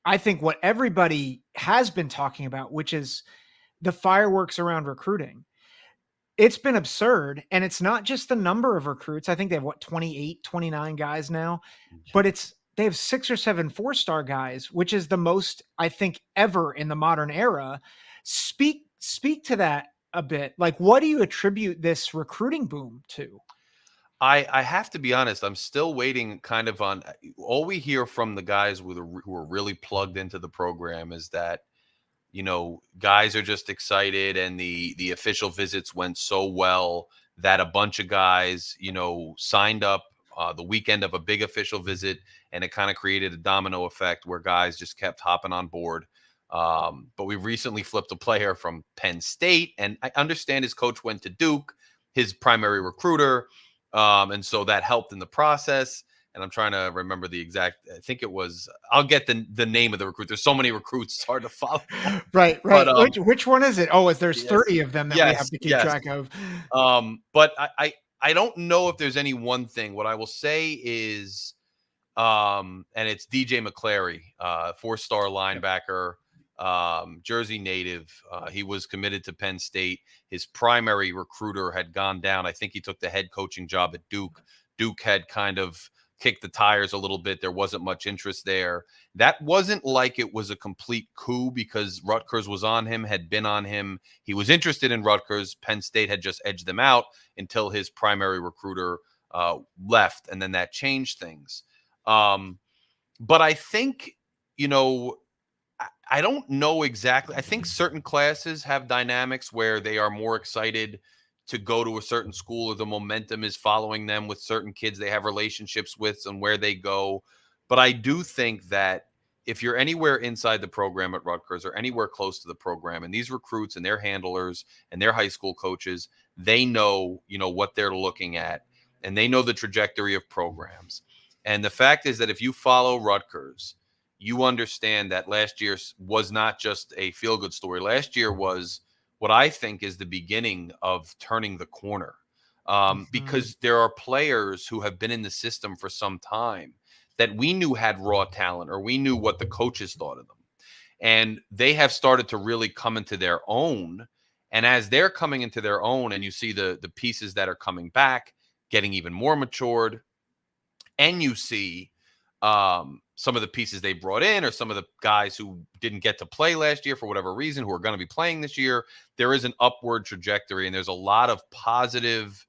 I think what everybody has been talking about, which is the fireworks around recruiting. It's been absurd, and it's not just the number of recruits. I think they have, what, 28, 29 guys now, but they have 6 or 7 four-star guys, which is the most, I think, ever in the modern era. Speak to that a bit. Like, what do you attribute this recruiting boom to? I have to be honest. I'm still waiting kind of on all we hear from the guys who are really plugged into the program is that, guys are just excited and the official visits went so well that a bunch of guys, signed up the weekend of a big official visit, and it kind of created a domino effect where guys just kept hopping on board. But we recently flipped a player from Penn State, and I understand his coach went to Duke, his primary recruiter, and so that helped in the process. And I'm trying to remember the exact. I think it was. I'll get the name of the recruit. There's so many recruits, it's hard to follow. Right, But right. Which one is it? Oh, there's yes, 30 of them that we have yes, to keep yes. track of. But I don't know if there's any one thing. What I will say is, and it's DJ McClary, 4-star Yep. linebacker, Jersey native. He was committed to Penn State. His primary recruiter had gone down. I think he took the head coaching job at Duke. Duke had kind of kicked the tires a little bit. There wasn't much interest there. That wasn't like it was a complete coup because Rutgers was on him, had been on him. He was interested in Rutgers. Penn State had just edged them out until his primary recruiter left, and then that changed things. But I think, you know, I don't know exactly. I think certain classes have dynamics where they are more excited to go to a certain school or the momentum is following them with certain kids they have relationships with and where they go. But I do think that if you're anywhere inside the program at Rutgers or anywhere close to the program, and these recruits and their handlers and their high school coaches, they know, what they're looking at, and they know the trajectory of programs. And the fact is that if you follow Rutgers, you understand that last year was not just a feel good story. Last year was what I think is the beginning of turning the corner, Mhm. because there are players who have been in the system for some time that we knew had raw talent or we knew what the coaches thought of them. And they have started to really come into their own. And as they're coming into their own, and you see the pieces that are coming back, getting even more matured, and you see some of the pieces they brought in or some of the guys who didn't get to play last year for whatever reason who are going to be playing this year, there is an upward trajectory and there's a lot of positive,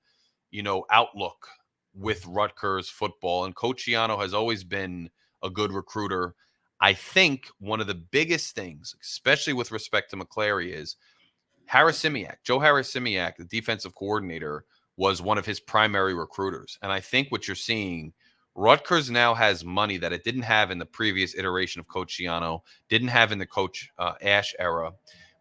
outlook with Rutgers football. And Coach Schiano has always been a good recruiter. I think one of the biggest things, especially with respect to McClary, is Joe Harris-Simiak, the defensive coordinator, was one of his primary recruiters. And I think what you're seeing, Rutgers now has money that it didn't have in the previous iteration of Coach Schiano, didn't have in the Coach Ash era,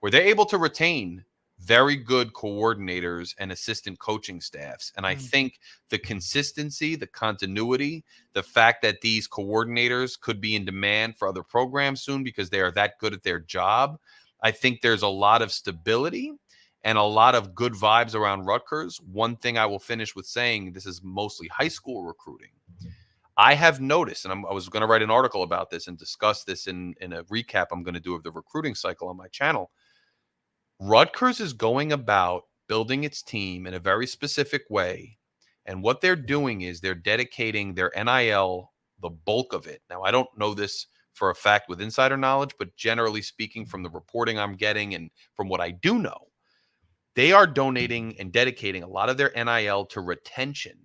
where they're able to retain very good coordinators and assistant coaching staffs. And I Mm. think the consistency, the continuity, the fact that these coordinators could be in demand for other programs soon because they are that good at their job, I think there's a lot of stability and a lot of good vibes around Rutgers. One thing I will finish with saying, this is mostly high school recruiting. I have noticed, and I was going to write an article about this and discuss this in a recap I'm going to do of the recruiting cycle on my channel. Rutgers is going about building its team in a very specific way. And what they're doing is they're dedicating their NIL, the bulk of it. Now, I don't know this for a fact with insider knowledge, but generally speaking, from the reporting I'm getting and from what I do know, they are donating and dedicating a lot of their NIL to retention.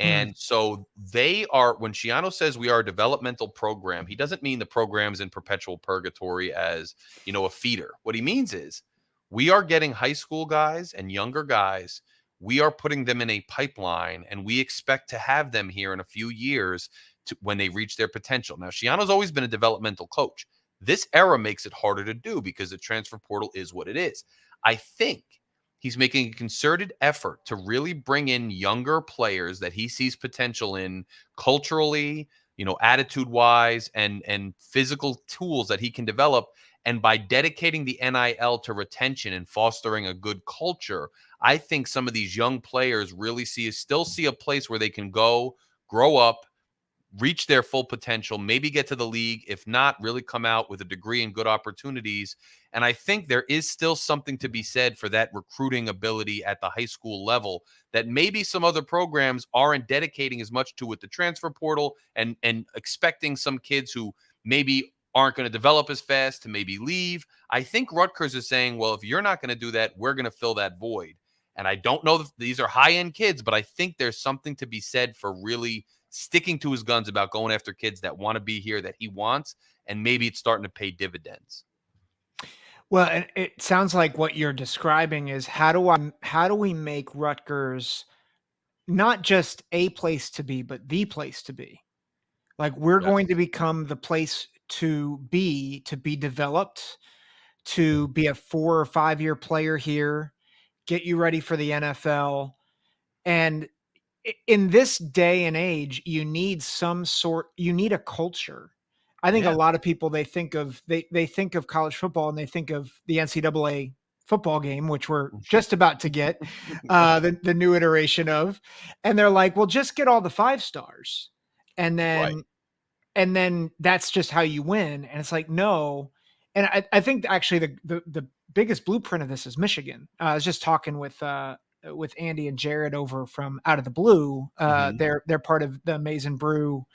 Hmm. And so they are, when Schiano says we are a developmental program, he doesn't mean the program's in perpetual purgatory as, a feeder. What he means is we are getting high school guys and younger guys. We are putting them in a pipeline and we expect to have them here in a few years when they reach their potential. Now, Schiano's always been a developmental coach. This era makes it harder to do because the transfer portal is what it is. I think he's making a concerted effort to really bring in younger players that he sees potential in culturally, attitude wise and physical tools that he can develop. And by dedicating the NIL to retention and fostering a good culture, I think some of these young players really still see a place where they can go, grow up, reach their full potential, maybe get to the league, if not, really come out with a degree and good opportunities. And I think there is still something to be said for that recruiting ability at the high school level that maybe some other programs aren't dedicating as much to with the transfer portal, and expecting some kids who maybe aren't going to develop as fast to maybe leave. I think Rutgers is saying, well, if you're not going to do that, we're going to fill that void. And I don't know if these are high end kids, but I think there's something to be said for really sticking to his guns about going after kids that want to be here, that he wants, and maybe it's starting to pay dividends. Well, and it sounds like what you're describing is how do we make Rutgers not just a place to be, but the place to be? Like we're going to Yes. become the place to be developed, to be a 4 or 5 year player here, get you ready for the NFL. And in this day and age, you need a culture. I think a Yeah. lot of people they think of college football and they think of the NCAA football game, which we're just about to get the new iteration of, and they're like, well, just get all the 5 stars, and Right. then that's just how you win. And it's like, no. And I think actually the biggest blueprint of this is Michigan. I was just talking with Andy and Jared over from Out of the Blue. Hmm. They're part of the Amazing Brew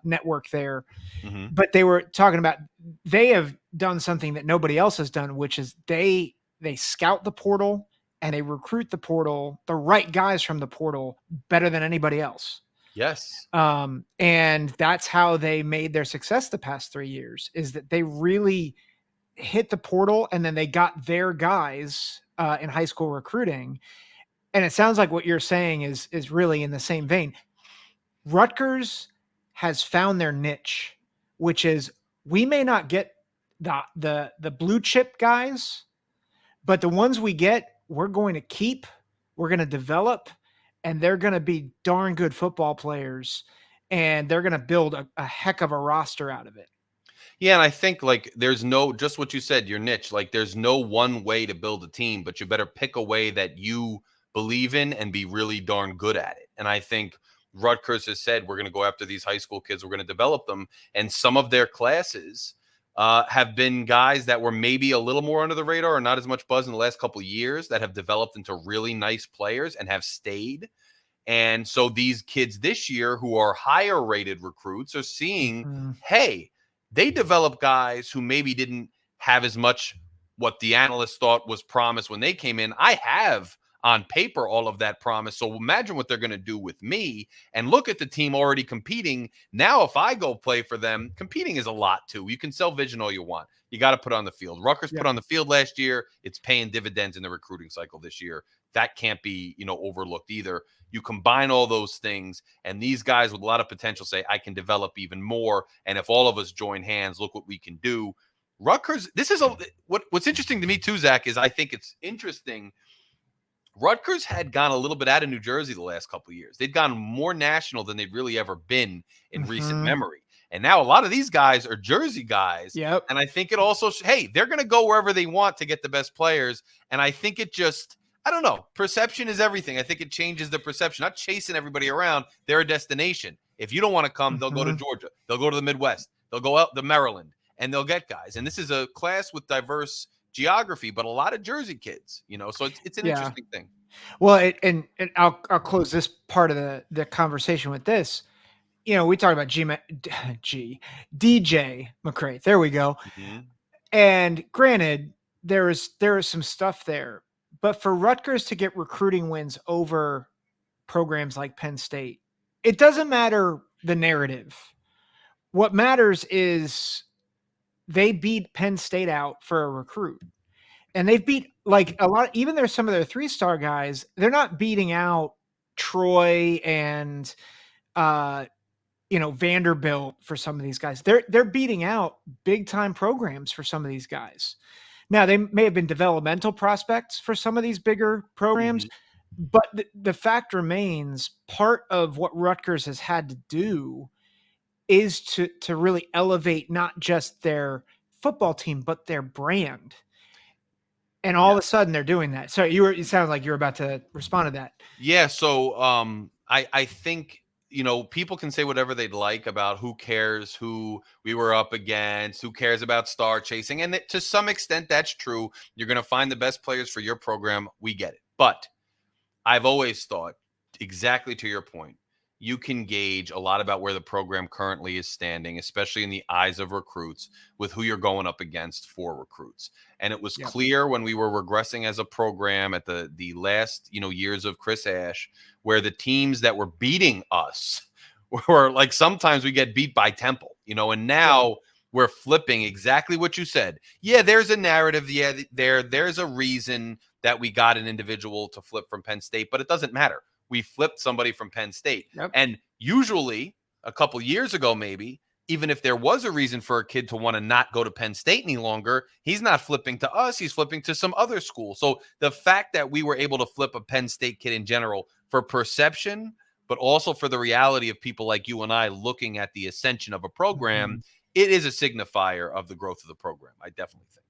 network there. Hmm. But they were talking about they have done something that nobody else has done, which is they scout the portal and they recruit the portal, the right guys from the portal better than anybody else. Yes. And that's how they made their success the past 3 years, is that they really hit the portal and then they got their guys in high school recruiting. And it sounds like what you're saying is really in the same vein. Rutgers has found their niche, which is we may not get the blue chip guys, but the ones we get, we're going to keep, we're going to develop, and they're going to be darn good football players, and they're going to build a heck of a roster out of it. Yeah, and I think like there's no, just what you said, your niche. Like there's no one way to build a team, but you better pick a way that you believe in and be really darn good at it. And I think Rutgers has said we're going to go after these high school kids, we're going to develop them, and some of their classes have been guys that were maybe a little more under the radar or not as much buzz in the last couple of years that have developed into really nice players and have stayed. And so these kids this year who are higher rated recruits are seeing, Mhm. hey, they develop guys who maybe didn't have as much what the analysts thought was promise when they came in. I have on paper all of that promise. So imagine what they're going to do with me, and look at the team already competing. Now, if I go play for them, competing is a lot too. You can sell vision all you want. You got to put on the field. Rutgers put Yep. on the field last year. It's paying dividends in the recruiting cycle this year. That can't be, overlooked either. You combine all those things, and these guys with a lot of potential say, I can develop even more. And if all of us join hands, look what we can do. Rutgers, this is what's interesting to me too, Zach, is I think it's interesting. Rutgers had gone a little bit out of New Jersey the last couple of years. They'd gone more national than they'd really ever been in recent Mhm. memory. And now a lot of these guys are Jersey guys. Yep. And I think it also, hey, they're going to go wherever they want to get the best players. And I think it just, I don't know, perception is everything. I think it changes the perception, not chasing everybody around. They're a destination. If you don't want to come, they'll go to Mhm. Georgia. They'll go to the Midwest. They'll go out to Maryland, and they'll get guys. And this is a class with diverse geography, but a lot of Jersey kids, so it's an Yeah. interesting thing. Well, and I'll close this part of the conversation with this. We talked about G DJ McCray. There we go. Mhm. And granted, there is some stuff there, but for Rutgers to get recruiting wins over programs like Penn State, it doesn't matter the narrative. What matters is they beat Penn State out for a recruit. And they've beat like a lot, even there's some of their 3 star guys, they're not beating out Troy and Vanderbilt for some of these guys. They're beating out big time programs for some of these guys. Now they may have been developmental prospects for some of these bigger programs, Mhm. but the fact remains part of what Rutgers has had to do is to really elevate not just their football team, but their brand. And all of a Yes. sudden they're doing that. So it sounded like you were about to respond to that. Yeah, so I think people can say whatever they'd like about who cares who we were up against, who cares about star chasing. And to some extent, that's true. You're going to find the best players for your program. We get it. But I've always thought, exactly to your point, you can gauge a lot about where the program currently is standing, especially in the eyes of recruits, with who you're going up against for recruits. And it was clear when we were regressing as a program at the last, years of Chris Ash, where the teams that were beating us were like, sometimes we get beat by Temple, and now we're flipping exactly what you said. Yeah, there's a narrative. Yeah, there's a reason that we got an individual to flip from Penn State, but it doesn't matter. We flipped somebody from Penn State. And usually a couple years ago, maybe, even if there was a reason for a kid to want to not go to Penn State any longer, he's not flipping to us. He's flipping to some other school. So the fact that we were able to flip a Penn State kid in general for perception, but also for the reality of people like you and I looking at the ascension of a program, it is a signifier of the growth of the program. I definitely think.